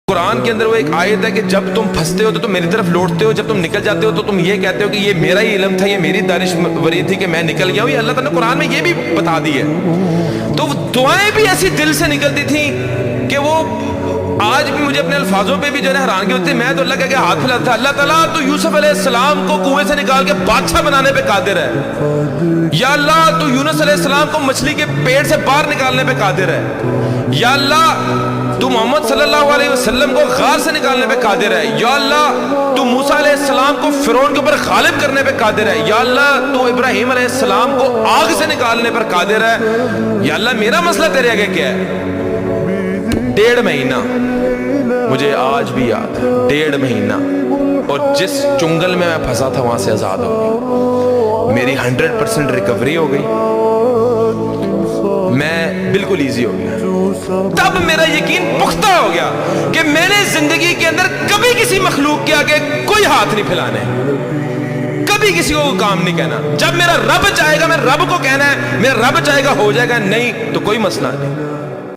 قرآن کے اندر وہ ایک آیت ہے کہ جب تم پھنستے ہو تو تم میری طرف لوٹتے ہو، جب تم نکل جاتے ہو تو تم یہ کہتے ہو کہ یہ میرا ہی علم تھا، یہ میری دانشوری تھی کہ میں نکل گیا ہوں۔ یہ اللہ تعالیٰ نے قرآن میں یہ بھی بتا دی ہے۔ تو دعائیں بھی ایسی دل سے نکلتی تھیں کہ وہ آج بھی مجھے اپنے الفاظوں پہ بھی جو ہے حیرانگی ہوتی ہے۔ میں تو اللہ کے ہاتھ پھیلاتا تھا، اللہ تعالیٰ تو یوسف علیہ السلام کو کنویں سے نکال کے بادشاہ بنانے پہ قادر ہے، یا اللہ تو یونس علیہ السلام کو مچھلی کے پیٹ سے باہر نکالنے پہ قادر ہے، یا اللہ تو محمد صلی اللہ علیہ وسلم کو غار سے نکالنے پہ قادر ہے، یا اللہ تو موسیٰ علیہ السلام کو فرعون کے اوپر غالب کرنے پہ قادر ہے، یا اللہ تو ابراہیم علیہ السلام کو آگ سے نکالنے پر قادر ہے۔ یا اللہ میرا مسئلہ تیرے آگے کیا ہے؟ 1.5 مہینہ مجھے آج بھی یاد ہے، 1.5 مہینہ، اور جس چنگل میں پھنسا تھا وہاں سے آزاد ہو گئی، میری 100% ریکوری ہو گئی، میں بالکل ایزی ہو گیا۔ تب میرا یقین پختہ ہو گیا کہ میں نے زندگی کے اندر کبھی کسی مخلوق کے آگے کوئی ہاتھ نہیں پھیلانے، کبھی کسی کو کام نہیں کہنا۔ جب میرا رب چاہے گا میں رب کو کہنا ہے، میرا رب چاہے گا ہو جائے گا، نہیں تو کوئی مسئلہ نہیں۔